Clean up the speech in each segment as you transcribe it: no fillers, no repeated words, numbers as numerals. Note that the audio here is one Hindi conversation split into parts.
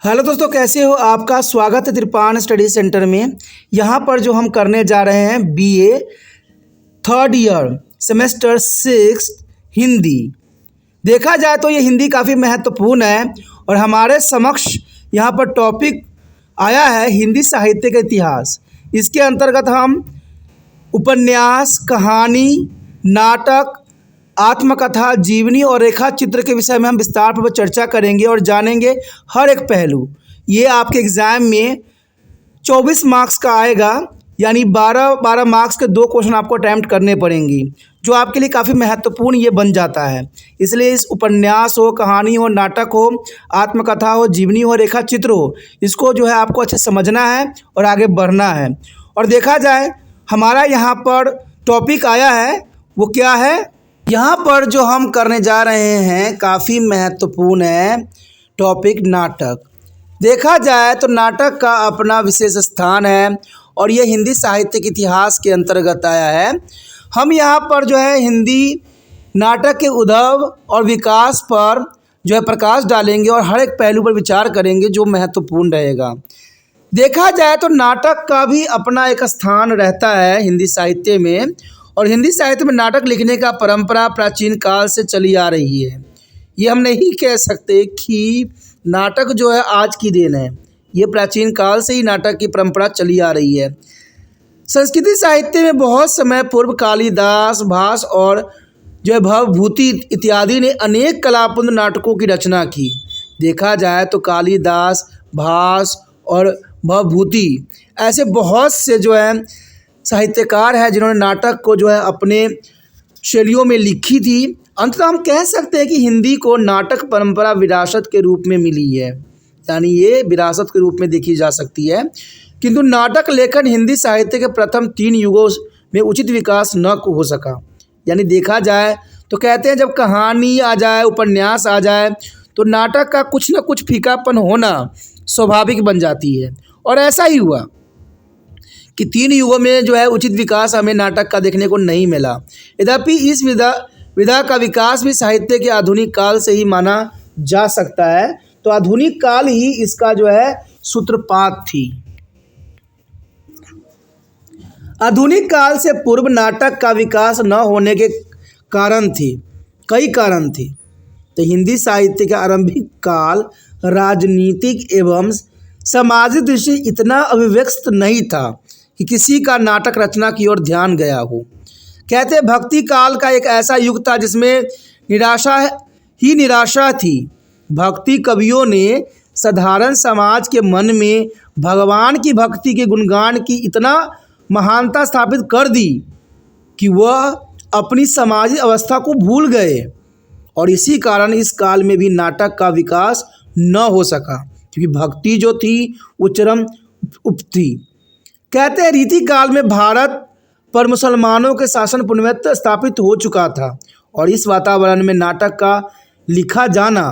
हेलो दोस्तों, कैसे हो? आपका स्वागत है त्रिपान स्टडी सेंटर में। यहाँ पर जो हम करने जा रहे हैं BA third year semester 6 Hindi. देखा जाए तो ये हिंदी काफ़ी महत्वपूर्ण है और हमारे समक्ष यहाँ पर टॉपिक आया है हिंदी साहित्य का इतिहास। इसके अंतर्गत हम उपन्यास, कहानी, नाटक, आत्मकथा, जीवनी और रेखा चित्र के विषय में हम विस्तार पूर्वक चर्चा करेंगे और जानेंगे हर एक पहलू। ये आपके एग्ज़ाम में 24 मार्क्स का आएगा, यानी 12 मार्क्स के 2 क्वेश्चन आपको अटैम्प्ट करने पड़ेंगी, जो आपके लिए काफ़ी महत्वपूर्ण ये बन जाता है। इसलिए इस उपन्यास हो, कहानी हो, नाटक हो, आत्मकथा हो, जीवनी हो, रेखा चित्र हो, इसको जो है आपको अच्छे समझना है और आगे बढ़ना है। और देखा जाए हमारा यहाँ पर टॉपिक आया है, वो क्या है? यहाँ पर जो हम करने जा रहे हैं काफ़ी महत्वपूर्ण है टॉपिक नाटक। देखा जाए तो नाटक का अपना विशेष स्थान है और ये हिंदी साहित्य के इतिहास के अंतर्गत आया है। हम यहाँ पर जो है हिंदी नाटक के उद्भव और विकास पर जो है प्रकाश डालेंगे और हर एक पहलू पर विचार करेंगे जो महत्वपूर्ण रहेगा। देखा जाए तो नाटक का भी अपना एक स्थान रहता है हिंदी साहित्य में, और हिंदी साहित्य में नाटक लिखने का परंपरा प्राचीन काल से चली आ रही है। ये हम नहीं कह सकते कि नाटक जो है आज की देन है, ये प्राचीन काल से ही नाटक की परंपरा चली आ रही है। संस्कृत साहित्य में बहुत समय पूर्व कालिदास, भास और जो है भवभूति इत्यादि ने अनेक कलापूर्ण नाटकों की रचना की। देखा जाए तो कालिदास, भास और भवभूति ऐसे बहुत से जो है साहित्यकार हैं जिन्होंने नाटक को जो है अपने शैलियों में लिखी थी। अंततः हम कह सकते हैं कि हिंदी को नाटक परंपरा विरासत के रूप में मिली है, यानी ये विरासत के रूप में देखी जा सकती है। किंतु नाटक लेखन हिंदी साहित्य के प्रथम 3 युगों में उचित विकास न हो सका। यानी देखा जाए तो कहते हैं जब कहानी आ जाए, उपन्यास आ जाए, तो नाटक का कुछ न कुछ फीकापन होना स्वाभाविक बन जाती है। और ऐसा ही हुआ कि 3 युगों में जो है उचित विकास हमें नाटक का देखने को नहीं मिला। यद्यपि इस विधा का विकास भी साहित्य के आधुनिक काल से ही माना जा सकता है। तो आधुनिक काल ही इसका जो है सूत्रपात थी। आधुनिक काल से पूर्व नाटक का विकास न होने के कारण थे, कई कारण थे। तो हिंदी साहित्य का आरंभिक काल राजनीतिक एवं सामाजिक दृष्टि इतना अभिव्यक्त नहीं था कि किसी का नाटक रचना की ओर ध्यान गया हो। कहते भक्ति काल का एक ऐसा युग था जिसमें निराशा थी। भक्ति कवियों ने साधारण समाज के मन में भगवान की भक्ति के गुणगान की इतना महानता स्थापित कर दी कि वह अपनी सामाजिक अवस्था को भूल गए, और इसी कारण इस काल में भी नाटक का विकास न हो सका, क्योंकि भक्ति जो थी वो चरम उप थी। कहते हैं रीति काल में भारत पर मुसलमानों के शासन पूर्णतः स्थापित हो चुका था और इस वातावरण में नाटक का लिखा जाना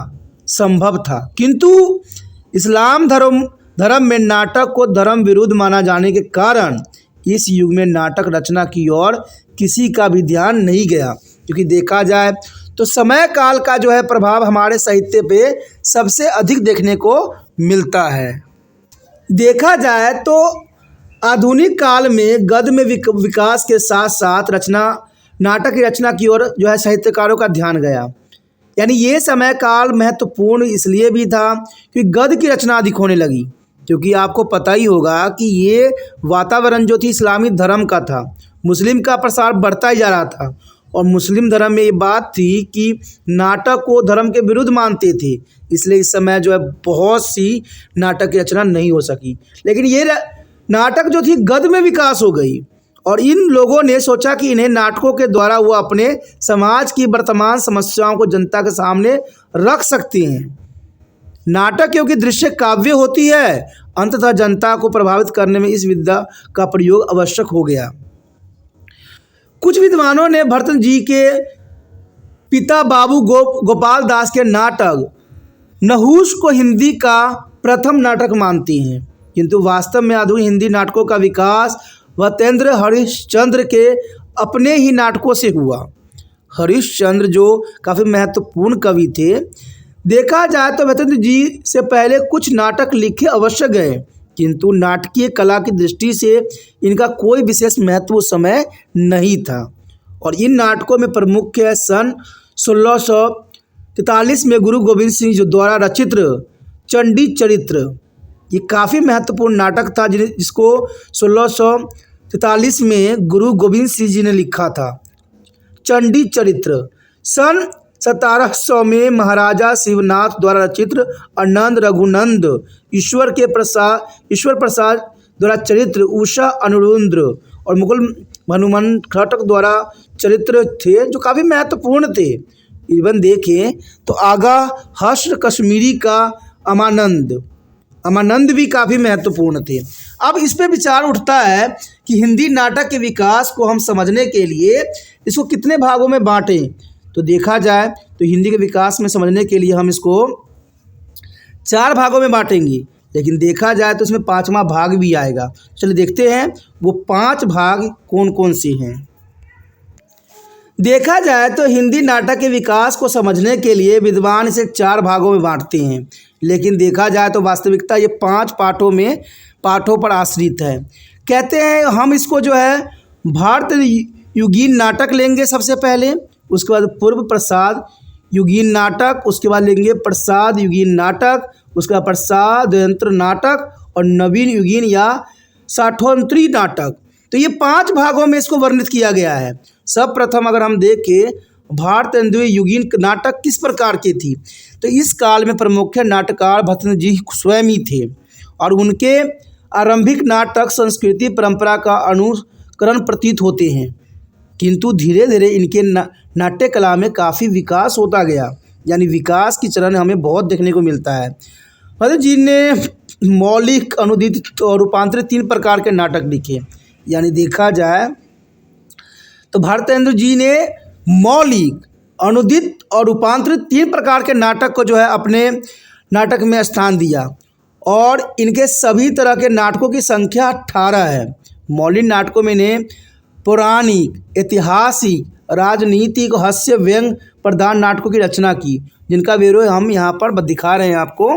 संभव था। किंतु इस्लाम धर्म में नाटक को धर्म विरुद्ध माना जाने के कारण इस युग में नाटक रचना की ओर किसी का भी ध्यान नहीं गया। क्योंकि देखा जाए तो समय काल का जो है प्रभाव हमारे साहित्य पे सबसे अधिक देखने को मिलता है। देखा जाए तो आधुनिक काल में गद्य में विकास के साथ साथ नाटक की रचना की ओर जो है साहित्यकारों का ध्यान गया। यानी ये समय काल महत्वपूर्ण इसलिए भी था कि गद्य की रचना अधिक होने लगी। क्योंकि आपको पता ही होगा कि ये वातावरण जो थी इस्लामी धर्म का था, मुस्लिम का प्रसार बढ़ता ही जा रहा था, और मुस्लिम धर्म में ये बात थी कि नाटक को धर्म के विरुद्ध मानते थे। इसलिए इस समय जो है बहुत सी नाटक की रचना नहीं हो सकी। लेकिन ये नाटक जो थी गद्य में विकास हो गई, और इन लोगों ने सोचा कि इन्हें नाटकों के द्वारा वो अपने समाज की वर्तमान समस्याओं को जनता के सामने रख सकते हैं। नाटक क्योंकि दृश्य काव्य होती है, अंततः जनता को प्रभावित करने में इस विधा का प्रयोग आवश्यक हो गया। कुछ विद्वानों ने भरतन जी के पिता बाबू गोपाल दास के नाटक नहुष को हिंदी का प्रथम नाटक मानती हैं, किंतु वास्तव में आधुनिक हिंदी नाटकों का विकास वतेंद्र हरिश्चंद्र के अपने ही नाटकों से हुआ। हरिश्चंद्र जो काफ़ी महत्वपूर्ण कवि थे, देखा जाए तो भतेंद्र जी से पहले कुछ नाटक लिखे अवश्य गए, किंतु नाटकीय कला की दृष्टि से इनका कोई विशेष महत्व उस समय नहीं था। और इन नाटकों में प्रमुख है सन 1643 में गुरु गोविंद सिंह जी द्वारा रचित चंडी चरित्र। ये काफ़ी महत्वपूर्ण नाटक था जिसको 1643 में गुरु गोविंद सिंह जी ने लिखा था। चंडी चरित्र सन 1700 में महाराजा शिवनाथ द्वारा रचित आनंद रघुनंद ईश्वर प्रसाद द्वारा चरित्र उषा अनुरुद्र और मुकुल हनुमान खटक द्वारा चरित्र थे जो काफ़ी महत्वपूर्ण थे। इवन देखें तो आगा हर्ष कश्मीरी का अमानंद भी काफ़ी महत्वपूर्ण थे। अब इस पे विचार उठता है कि हिंदी नाटक के विकास को हम समझने के लिए इसको कितने भागों में बांटें। तो देखा जाए तो हिंदी के विकास में समझने के लिए हम इसको 4 भागों में बांटेंगे, लेकिन देखा जाए तो इसमें 5वां भाग भी आएगा। चलिए देखते हैं वो 5 भाग कौन कौन से हैं। देखा जाए तो हिंदी नाटक के विकास को समझने के लिए विद्वान इसे 4 भागों में बांटते हैं, लेकिन देखा जाए तो वास्तविकता ये 5 पाठों पर आश्रित है। कहते हैं हम इसको जो है भारत युगीन नाटक लेंगे सबसे पहले, उसके बाद पूर्व प्रसाद युगीन नाटक, उसके बाद लेंगे प्रसाद युगीन नाटक, उसके बाद प्रसाद यंत्र नाटक और नवीन युगीन या साठोंतरी नाटक। तो ये 5 भागों में इसको वर्णित किया गया है। सब प्रथम अगर हम देखें भारत युगीन नाटक किस प्रकार की थी, तो इस काल में प्रमुख नाटककार भतेंद्र जी स्वयं ही थे और उनके आरंभिक नाटक संस्कृति परंपरा का अनुकरण प्रतीत होते हैं, किंतु धीरे धीरे इनके नाट्य कला में काफ़ी विकास होता गया, यानी विकास की चरण हमें बहुत देखने को मिलता है। भतेंद्र जी ने मौलिक, अनुदित और रूपांतरित 3 प्रकार के नाटक लिखे। यानी देखा जाए तो भारतेंद्र जी ने मौलिक, अनुदित और रूपांतरित 3 प्रकार के नाटक को जो है अपने नाटक में स्थान दिया और इनके सभी तरह के नाटकों की संख्या 18 है। मौलिक नाटकों में ने पौराणिक, ऐतिहासिक, राजनीतिक, हास्य, व्यंग प्रधान नाटकों की रचना की, जिनका ब्यौरा हम यहाँ पर दिखा रहे हैं आपको।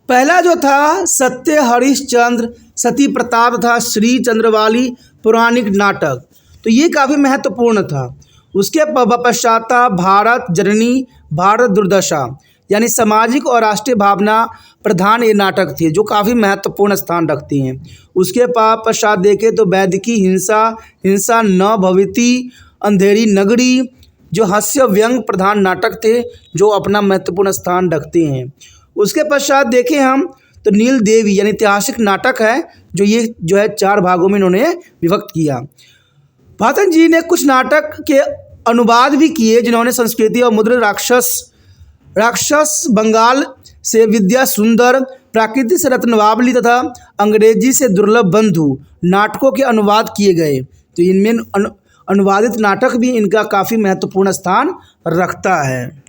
पहला जो था सत्य हरिश्चंद्र, सती प्रताप तथा श्री चंद्रवाली पौराणिक नाटक, तो ये काफ़ी महत्वपूर्ण था। उसके पश्चात भारत जननी, भारत दुर्दशा, यानी सामाजिक और राष्ट्रीय भावना प्रधान ये नाटक थे जो काफ़ी महत्वपूर्ण स्थान रखते हैं। उसके पश्चात देखें तो वैदिकी हिंसा न भविती, अंधेरी नगरी, जो हास्य व्यंग प्रधान नाटक थे जो अपना महत्वपूर्ण स्थान रखते हैं। उसके पश्चात देखें हम तो नील देवी यानी ऐतिहासिक नाटक है जो ये जो है 4 भागों में इन्होंने विभक्त किया। भतेंद्र जी ने कुछ नाटक के अनुवाद भी किए जिन्होंने संस्कृति और मुद्र राक्षस, बंगाल से विद्या सुंदर, प्राकृतिक से रत्नवावली तथा अंग्रेजी से दुर्लभ बंधु नाटकों के अनुवाद किए गए। तो इनमें अनुवादित नाटक भी इनका काफ़ी महत्वपूर्ण स्थान रखता है।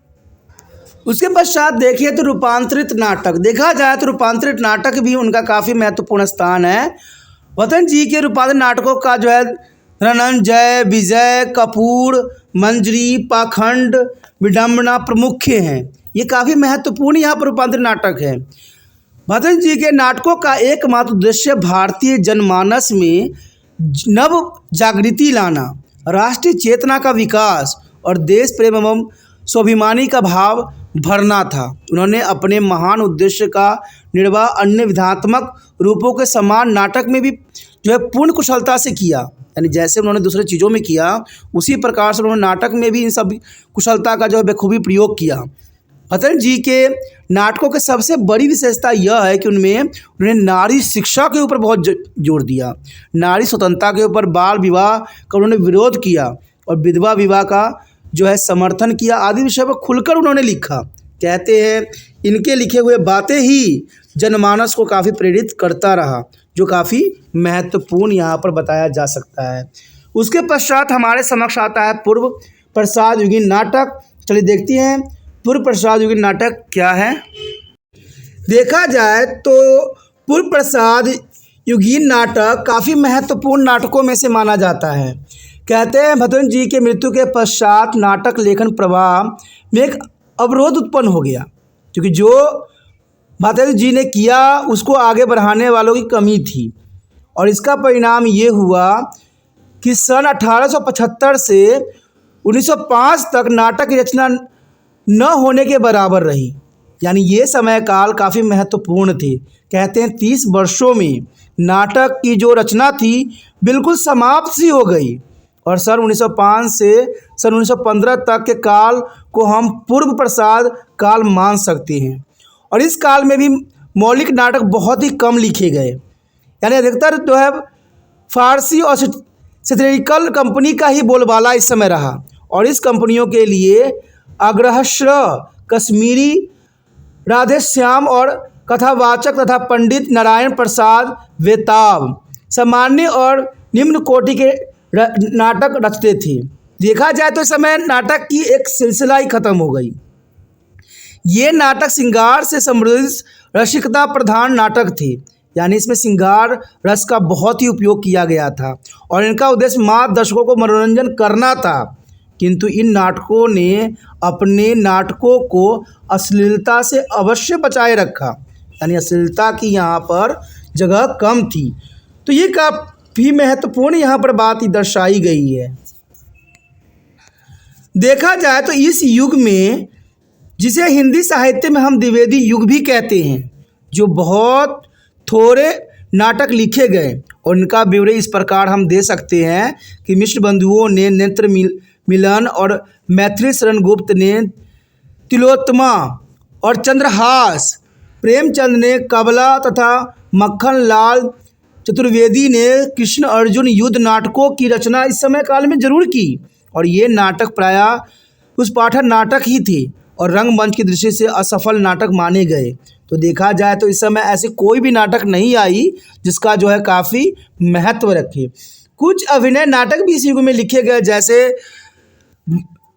उसके पश्चात देखिए तो रूपांतरित नाटक, देखा जाए तो रूपांतरित नाटक भी उनका काफ़ी महत्वपूर्ण स्थान है। भतेंद्र जी के रूपांतरित नाटकों का जो है धनंजय, विजय, कपूर, मंजरी, पाखंड, विडम्बना प्रमुख हैं। ये काफ़ी महत्वपूर्ण यहाँ पर रूपांतरित नाटक है। भतेंद्र जी के नाटकों का एकमात्र उद्देश्य भारतीय जनमानस में नव जागृति लाना, राष्ट्रीय चेतना का विकास और देश प्रेम एवं स्वाभिमानी का भाव भरना था। उन्होंने अपने महान उद्देश्य का निर्वाह अन्य विधात्मक रूपों के समान नाटक में भी जो है पूर्ण कुशलता से किया, यानी जैसे उन्होंने दूसरे चीज़ों में किया उसी प्रकार से उन्होंने नाटक में भी इन सब कुशलता का जो है बखूबी प्रयोग किया। भतेंद्र जी के नाटकों की सबसे बड़ी विशेषता यह है कि उनमें उन्होंने नारी शिक्षा के ऊपर बहुत जोर दिया, नारी स्वतंत्रता के ऊपर, बाल विवाह का उन्होंने विरोध किया और विधवा विवाह का जो है समर्थन किया, आदि विषय पर खुलकर उन्होंने लिखा। कहते हैं इनके लिखे हुए बातें ही जनमानस को काफ़ी प्रेरित करता रहा, जो काफ़ी महत्वपूर्ण यहाँ पर बताया जा सकता है। उसके पश्चात हमारे समक्ष आता है पूर्व प्रसाद युगीन नाटक। चलिए देखते हैं पूर्व प्रसाद युगीन नाटक क्या है। देखा जाए तो पूर्व प्रसाद युगीन नाटक काफ़ी महत्वपूर्ण नाटकों में से माना जाता है। कहते हैं भतेंद्र जी के मृत्यु के पश्चात नाटक लेखन प्रवाह में एक अवरोध उत्पन्न हो गया, क्योंकि जो माताजी जी ने किया उसको आगे बढ़ाने वालों की कमी थी। और इसका परिणाम ये हुआ कि सन 1875 से 1905 तक नाटक की रचना न होने के बराबर रही। यानी ये समय काल काफ़ी महत्वपूर्ण थे। कहते हैं 30 वर्षों में नाटक की जो रचना थी बिल्कुल समाप्त सी हो गई। और सन 1905 से सन 1915 तक के काल को हम पूर्व प्रसाद काल मान सकते हैं। और इस काल में भी मौलिक नाटक बहुत ही कम लिखे गए। यानी अधिकतर जो है फारसी और सेटेरिकल कंपनी का ही बोलबाला इस समय रहा। और इस कंपनियों के लिए अग्रहश्र, कश्मीरी, राधेश्याम और कथावाचक तथा पंडित नारायण प्रसाद वेताब सामान्य और निम्न कोटि के नाटक रचते थे। देखा जाए तो इस समय नाटक की एक सिलसिला ही खत्म हो गई। ये नाटक श्रृंगार से समृद्ध रसिकता प्रधान नाटक थे। यानी इसमें श्रृंगार रस का बहुत ही उपयोग किया गया था और इनका उद्देश्य मात्र दर्शकों को मनोरंजन करना था। किंतु इन नाटकों ने अपने नाटकों को अश्लीलता से अवश्य बचाए रखा। यानी अश्लीलता की यहाँ पर जगह कम थी। तो ये काफ़ी महत्वपूर्ण यहाँ पर बात दर्शाई गई है। देखा जाए तो इस युग में, जिसे हिंदी साहित्य में हम द्विवेदी युग भी कहते हैं, जो बहुत थोड़े नाटक लिखे गए और उनका ब्यौरे इस प्रकार हम दे सकते हैं कि मिश्र बंधुओं ने नेत्र मिलन और मैथिली शरण गुप्त ने तिलोत्तमा और चंद्रहास, प्रेमचंद ने कबला तथा मक्खन लाल चतुर्वेदी ने कृष्ण अर्जुन युद्ध नाटकों की रचना इस समय काल में जरूर की। और ये नाटक प्रायः उस पाठक नाटक ही थे और रंगमंच की दृष्टि से असफल नाटक माने गए। तो देखा जाए तो इस समय ऐसी कोई भी नाटक नहीं आई जिसका जो है काफ़ी महत्व रखे। कुछ अभिनय नाटक भी इस युग में लिखे गए, जैसे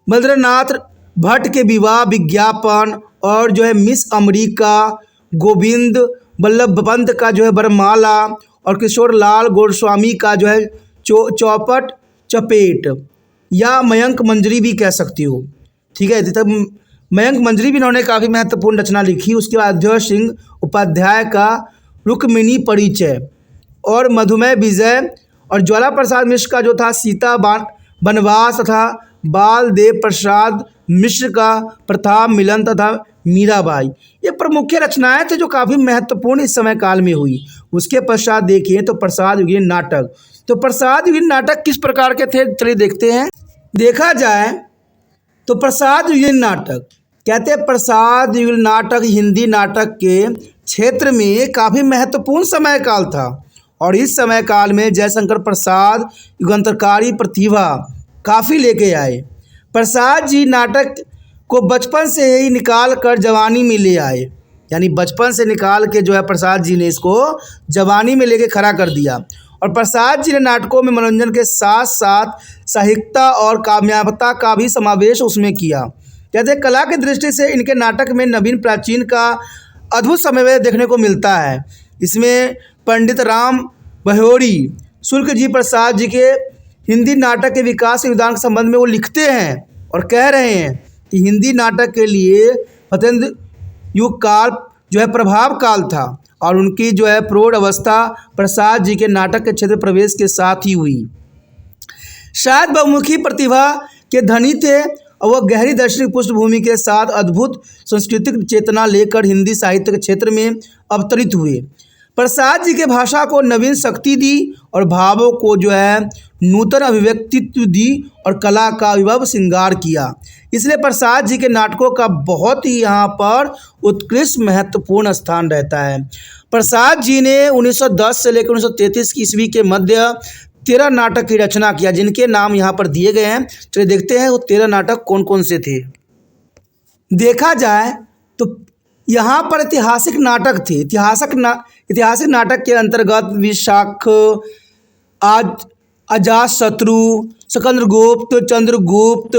मद्रनाथ भट्ट के विवाह विज्ञापन और जो है मिस अमेरिका, गोविंद बल्लभ पंत का जो है बरमाला और किशोर लाल गोस्वामी का जो है चौपट चपेट या मयंक मंजरी भी कह सकती हो। ठीक है, तब मयंक मंजरी भी इन्होंने काफ़ी महत्वपूर्ण रचना लिखी। उसके बाद अध्योय सिंह उपाध्याय का रुक्मिणी परिचय और मधुमेह विजय और ज्वाला प्रसाद मिश्र का जो था सीता वनवास तथा बाल देव प्रसाद मिश्र का प्रताप मिलन तथा मीराबाई, ये प्रमुख रचनाएं थे जो काफ़ी महत्वपूर्ण इस समय काल में हुई। उसके पश्चात देखिए तो प्रसाद युगीन नाटक। तो प्रसाद युगीन नाटक किस प्रकार के थे, चलिए देखते हैं। देखा जाए तो प्रसाद युगीन नाटक, कहते हैं प्रसाद युगीन नाटक हिंदी नाटक के क्षेत्र में काफ़ी महत्वपूर्ण समय काल था। और इस समय काल में जयशंकर प्रसाद युगांतरकारी प्रतिभा काफ़ी लेके आए। प्रसाद जी नाटक को बचपन से ही निकाल कर जवानी में ले आए। यानी बचपन से निकाल के जो है प्रसाद जी ने इसको जवानी में लेके खड़ा कर दिया। और प्रसाद जी ने नाटकों में मनोरंजन के साथ साथ साहित्यता और काव्यात्मकता का भी समावेश उसमें किया। कहते हैं कला की दृष्टि से इनके नाटक में नवीन प्राचीन का अद्भुत समन्वय देखने को मिलता है। इसमें पंडित राम बहोरी शुक्ल जी प्रसाद जी के हिंदी नाटक के विकास के योगदान के संबंध में वो लिखते हैं और कह रहे हैं कि हिंदी नाटक के लिए सत्येंद्र युग काल जो है प्रभाव काल था और उनकी जो है प्रौढ़ अवस्था प्रसाद जी के नाटक के क्षेत्र प्रवेश के साथ ही हुई। शायद बहुमुखी प्रतिभा के धनी थे और वह गहरी दार्शनिक पृष्ठभूमि के साथ अद्भुत सांस्कृतिक चेतना लेकर हिंदी साहित्य के क्षेत्र में अवतरित हुए। प्रसाद जी के भाषा को नवीन शक्ति दी और भावों को जो है नूतन अभिव्यक्तित्व दी और कला का विभव श्रृंगार किया। इसलिए प्रसाद जी के नाटकों का बहुत ही यहाँ पर उत्कृष्ट महत्वपूर्ण स्थान रहता है। प्रसाद जी ने 1910 से लेकर 1933 की ईस्वी के मध्य 13 नाटक की रचना किया, जिनके नाम यहाँ पर दिए गए हैं। चलिए देखते हैं वो 13 नाटक कौन कौन से थे। देखा जाए तो यहाँ पर ऐतिहासिक नाटक थे। ऐतिहासिक नाटक के अंतर्गत विशाख, अजातशत्रु, सिकंदरगुप्त, चंद्रगुप्त,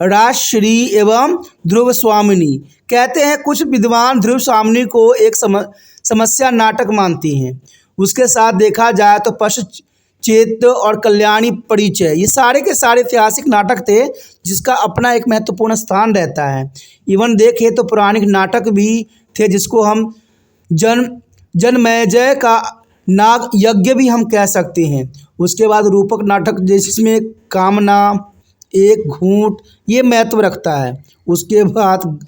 राजश्री एवं ध्रुव स्वामिनी। कहते हैं कुछ विद्वान ध्रुव स्वामिनी को एक समस्या नाटक मानते हैं। उसके साथ देखा जाए तो चैत्य और कल्याणी परिचय, ये सारे के सारे ऐतिहासिक नाटक थे जिसका अपना एक महत्वपूर्ण स्थान रहता है। इवन देखें तो पौराणिक नाटक भी थे जिसको हम जनमेजय का नाग यज्ञ भी हम कह सकते हैं। उसके बाद रूपक नाटक जिसमें कामना, एक घूंट, ये महत्व रखता है। उसके बाद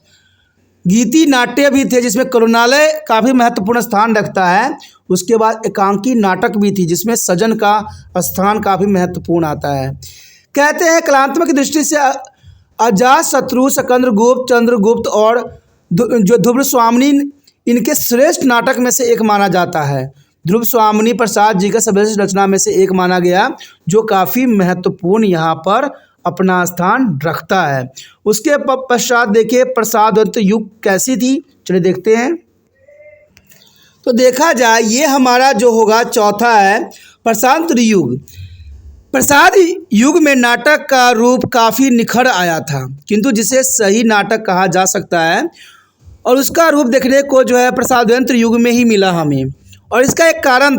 गीति नाट्य भी थे जिसमें करुणालय काफ़ी महत्वपूर्ण स्थान रखता है। उसके बाद एकांकी नाटक भी थी जिसमें सजन का स्थान काफ़ी महत्वपूर्ण आता है। कहते हैं कलात्मक दृष्टि से अजातशत्रु, सिकंदरगुप्त, चंद्रगुप्त और जो ध्रुव स्वामिनी इनके श्रेष्ठ नाटक में से एक माना जाता है। ध्रुव स्वामिनी प्रसाद जी का सर्वश्रेष्ठ रचना में से एक माना गया जो काफ़ी महत्वपूर्ण यहाँ पर अपना स्थान रखता है। उसके पश्चात देखिए प्रसादवंत युग कैसी थी, चलिए देखते हैं। तो देखा जाए ये हमारा जो होगा चौथा है प्रसादवंत युग। प्रसाद युग में नाटक का रूप काफ़ी निखर आया था, किंतु जिसे सही नाटक कहा जा सकता है और उसका रूप देखने को जो है प्रसादवंत युग में ही मिला हमें। और इसका एक कारण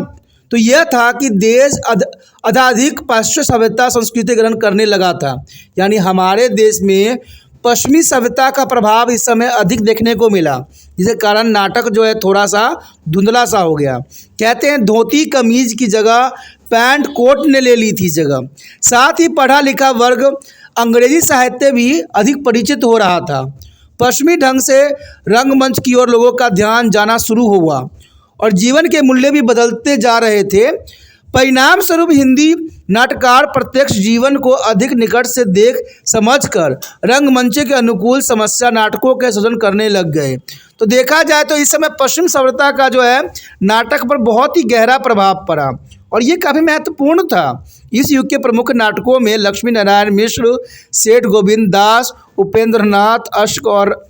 तो यह था कि देश अत्यधिक पाश्चात्य सभ्यता संस्कृति ग्रहण करने लगा था, यानी हमारे देश में पश्चिमी सभ्यता का प्रभाव इस समय अधिक देखने को मिला, जिसके कारण नाटक जो है थोड़ा सा धुंधला सा हो गया। कहते हैं धोती कमीज की जगह पैंट कोट ने ले ली थी जगह। साथ ही पढ़ा लिखा वर्ग अंग्रेजी साहित्य भी अधिक परिचित हो रहा था। पश्चिमी ढंग से रंगमंच की ओर लोगों का ध्यान जाना शुरू हुआ और जीवन के मूल्य भी बदलते जा रहे थे। परिणाम स्वरूप हिंदी नाटककार प्रत्यक्ष जीवन को अधिक निकट से देख समझकर रंगमंच के अनुकूल समस्या नाटकों के सृजन करने लग गए। तो देखा जाए तो इस समय पश्चिम सभ्यता का जो है नाटक पर बहुत ही गहरा प्रभाव पड़ा और ये काफ़ी महत्वपूर्ण था। इस युग के प्रमुख नाटकों में लक्ष्मी नारायण मिश्र, सेठ गोविंद दास, उपेंद्र नाथ अश्क और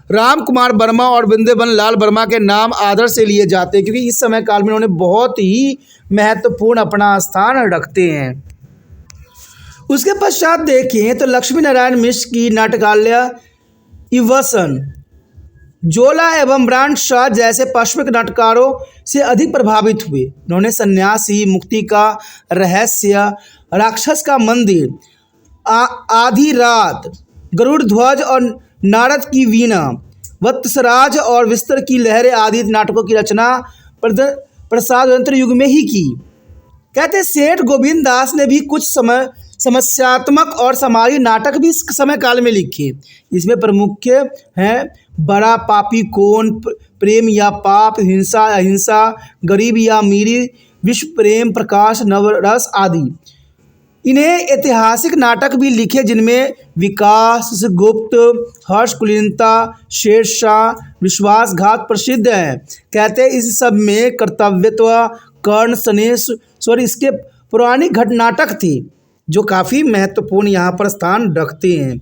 राम कुमार वर्मा और वृंदावन लाल वर्मा के नाम आदर से लिए जाते हैं, क्योंकि इस समय काल में उन्होंने बहुत ही महत्वपूर्ण अपना स्थान रखते हैं। उसके पश्चात देखें तो लक्ष्मी नारायण मिश्र की नाटकालय इवसन, जोला एवं ब्रांड शाह जैसे पश्चिमी नाटककारों से अधिक प्रभावित हुए। उन्होंने सन्यासी, मुक्ति का रहस्य, राक्षस का मंदिर, आधी रात, गरुड़ ध्वज और नारद की वीणा, वत्सराज और विस्तर की लहरें आदि नाटकों की रचना प्रसादवंत युग में ही की। कहते सेठ गोविंद दास ने भी कुछ समस्यात्मक और समाजी नाटक भी इस समय काल में लिखे। इसमें प्रमुख हैं बड़ा पापी कौन, प्रेम या पाप, हिंसा अहिंसा, गरीब या अमीरी, विश्व प्रेम, प्रकाश, नवरस आदि। इन्हें ऐतिहासिक नाटक भी लिखे जिनमें विकास गुप्त, हर्ष कुलीनता, शेरशाह, विश्वासघात प्रसिद्ध हैं। कहते हैं इस सब में कर्तव्यत्व, कर्ण, सनेश्वर इसके पौराणिक नाटक थे जो काफ़ी महत्वपूर्ण यहाँ पर स्थान रखते हैं।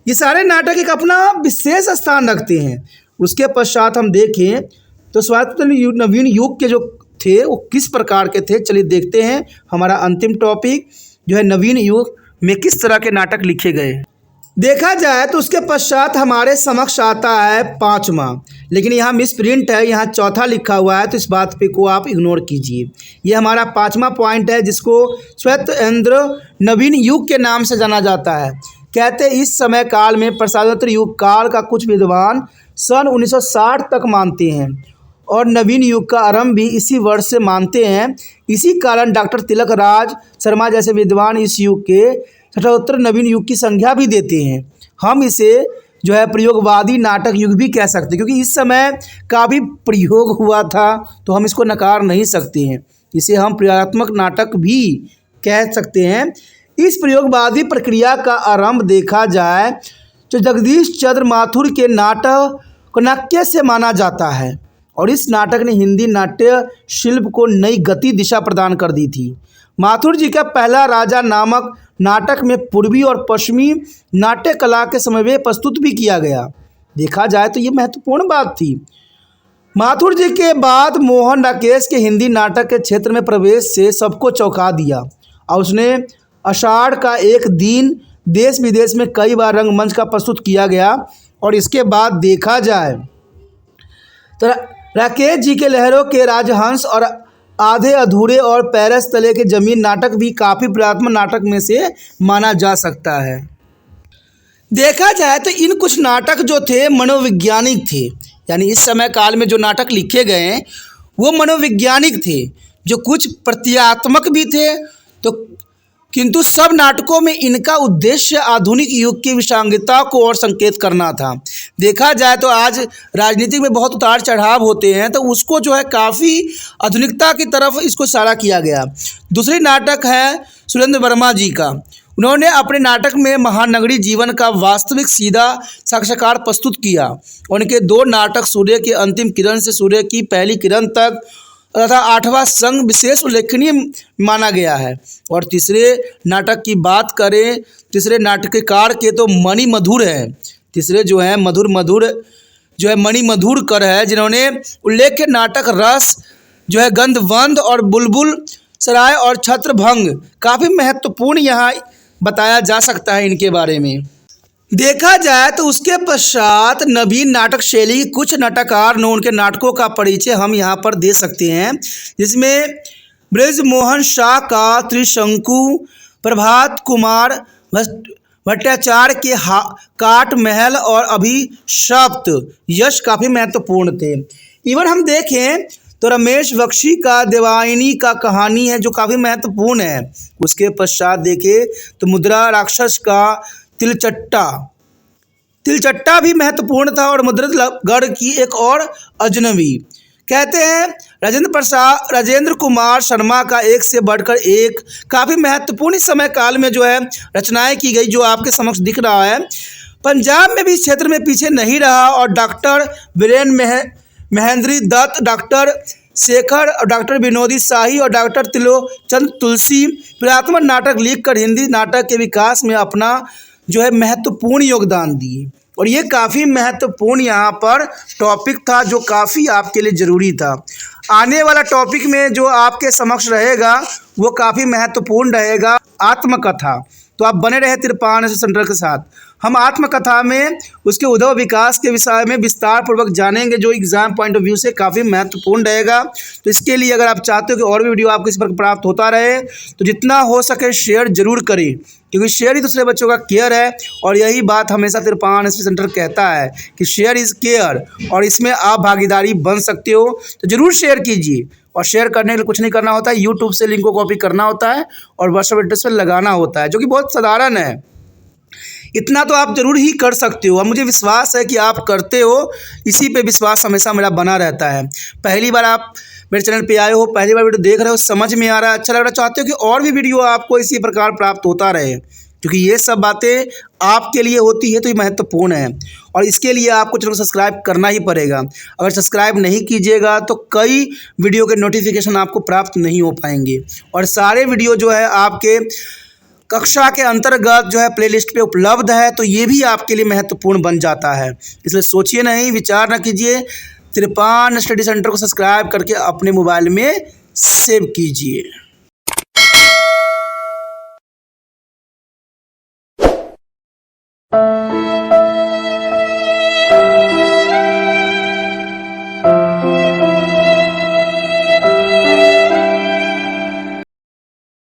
ये सारे नाटक एक अपना विशेष स्थान रखते हैं। उसके पश्चात हम देखें तो स्वातंत्र नवीन युग के जो थे वो किस प्रकार के थे, चलिए देखते हैं। हमारा अंतिम टॉपिक जो है नवीन युग में किस तरह के नाटक लिखे गए। देखा जाए तो उसके पश्चात हमारे समक्ष आता है पाँचवा, लेकिन यहाँ मिस प्रिंट है, यहाँ चौथा लिखा हुआ है, तो इस बात पे को आप इग्नोर कीजिए। ये हमारा पाँचवा पॉइंट है जिसको श्वेतेंद्र नवीन युग के नाम से जाना जाता है। कहते इस समय काल में प्रसादवंत युग काल का कुछ विद्वान सन 1960 तक मानते हैं और नवीन युग का आरंभ भी इसी वर्ष से मानते हैं। इसी कारण डॉक्टर तिलक राज शर्मा जैसे विद्वान इस युग के शतोत्तर नवीन युग की संज्ञा भी देते हैं। हम इसे जो है प्रयोगवादी नाटक युग भी कह सकते हैं, क्योंकि इस समय का भी प्रयोग हुआ था तो हम इसको नकार नहीं सकते हैं। इसे हम प्रयोगात्मक नाटक भी कह सकते हैं। इस प्रयोगवादी प्रक्रिया का आरंभ देखा जाए तो जगदीश चंद्र माथुर के नाटक कनाक्य से माना जाता है और इस नाटक ने हिंदी नाट्य शिल्प को नई गति दिशा प्रदान कर दी थी। माथुर जी का पहला राजा नामक नाटक में पूर्वी और पश्चिमी नाट्य कला के समन्वय प्रस्तुत भी किया गया। देखा जाए तो ये महत्वपूर्ण बात थी। माथुर जी के बाद मोहन राकेश के हिंदी नाटक के क्षेत्र में प्रवेश से सबको चौंका दिया और उसने आषाढ़ का एक दिन देश विदेश में कई बार रंगमंच का प्रस्तुत किया गया। और इसके बाद देखा जाए तो राकेश जी के लहरों के राजहंस और आधे अधूरे और पैरस तले के जमीन नाटक भी काफ़ी पुरातन नाटक में से माना जा सकता है। देखा जाए तो इन कुछ नाटक जो थे मनोवैज्ञानिक थे, यानी इस समय काल में जो नाटक लिखे गए हैं वो मनोवैज्ञानिक थे, जो कुछ प्रतीकात्मक भी थे, तो किंतु सब नाटकों में इनका उद्देश्य आधुनिक युग की विसंगतता को और संकेत करना था। देखा जाए तो आज राजनीति में बहुत उतार चढ़ाव होते हैं, तो उसको जो है काफ़ी आधुनिकता की तरफ इसको इशारा किया गया। दूसरी नाटक है सुरेंद्र वर्मा जी का। उन्होंने अपने नाटक में महानगरी जीवन का वास्तविक सीधा साक्षात्कार प्रस्तुत किया। उनके 2 नाटक सूर्य की अंतिम किरण से सूर्य की पहली किरण तक तथा 8वां संग विशेष उल्लेखनीय माना गया है। और तीसरे नाटक की बात करें, तीसरे नाटककार के तो मणि मधुर हैं। तीसरे जो हैं मणि मधुरकर है, जिन्होंने उल्लेख्य नाटक रस जो है गंधवंध और बुलबुल सराय और छत्रभंग काफ़ी महत्वपूर्ण यहाँ बताया जा सकता है इनके बारे में। देखा जाए तो उसके पश्चात नवीन नाटक शैली की कुछ नाटककार ने उनके नाटकों का परिचय हम यहाँ पर दे सकते हैं, जिसमें बृजमोहन शाह का त्रिशंकु, प्रभात कुमार भट्टाचार्य के काट महल और अभिशप्त यश काफ़ी महत्वपूर्ण थे। इवन हम देखें तो रमेश बख्शी का देवायनी का कहानी है जो काफ़ी महत्वपूर्ण है। उसके पश्चात देखें तो मुद्रा राक्षस का तिलचट्टा भी महत्वपूर्ण था। और मुद्रितगढ़ की एक और अजनबी कहते हैं राजेंद्र कुमार शर्मा का एक से बढ़कर एक काफ़ी महत्वपूर्ण इस समय काल में जो है रचनाएं की गई, जो आपके समक्ष दिख रहा है। पंजाब में भी इस क्षेत्र में पीछे नहीं रहा और डॉक्टर वीरेंद्र महेंद्री दत्त, डॉक्टर शेखर और डॉक्टर विनोदी शाही और डॉक्टर त्रिलोचन तुलसी पुरातन नाटक लिखकर हिंदी नाटक के विकास में अपना जो है महत्वपूर्ण योगदान दिए। और ये काफ़ी महत्वपूर्ण यहाँ पर टॉपिक था, जो काफ़ी आपके लिए ज़रूरी था। आने वाला टॉपिक में जो आपके समक्ष रहेगा वो काफ़ी महत्वपूर्ण रहेगा, आत्मकथा। तो आप बने रहे तिरपान सेंटर के साथ। हम आत्मकथा में उसके उद्भव विकास के विषय में विस्तार पूर्वक जानेंगे, जो एग्जाम पॉइंट ऑफ व्यू से काफ़ी महत्वपूर्ण रहेगा। तो इसके लिए अगर आप चाहते हो कि और भी वीडियो आपको इस पर प्राप्त होता रहे, तो जितना हो सके शेयर जरूर करें, क्योंकि शेयर ही दूसरे बच्चों का केयर है। और यही बात हमेशा तिरपान सेंटर कहता है कि शेयर इज़ केयर, और इसमें आप भागीदारी बन सकते हो। तो ज़रूर शेयर कीजिए। और शेयर करने के लिए कुछ नहीं करना होता है, यूट्यूब से लिंक को कॉपी करना होता है और व्हाट्सएप एड्रेस पर लगाना होता है, जो कि बहुत साधारण है। इतना तो आप ज़रूर ही कर सकते हो और मुझे विश्वास है कि आप करते हो। इसी पे विश्वास हमेशा मेरा बना रहता है। पहली बार आप मेरे चैनल पे आए हो, पहली बार वीडियो देख रहे हो, समझ में आ रहा है, अच्छा लग रहा है, चाहते हो कि और भी वीडियो आपको इसी प्रकार प्राप्त होता रहे, क्योंकि ये सब बातें आपके लिए होती है तो ये महत्वपूर्ण है। और इसके लिए आपको चैनल को सब्सक्राइब करना ही पड़ेगा। अगर सब्सक्राइब नहीं कीजिएगा तो कई वीडियो के नोटिफिकेशन आपको प्राप्त नहीं हो पाएंगे। और सारे वीडियो जो है आपके कक्षा के अंतर्गत जो है प्लेलिस्ट पे उपलब्ध है, तो ये भी आपके लिए महत्वपूर्ण बन जाता है। इसलिए सोचिए नहीं, विचार न कीजिए, तिरपान स्टडी सेंटर को सब्सक्राइब करके अपने मोबाइल में सेव कीजिए।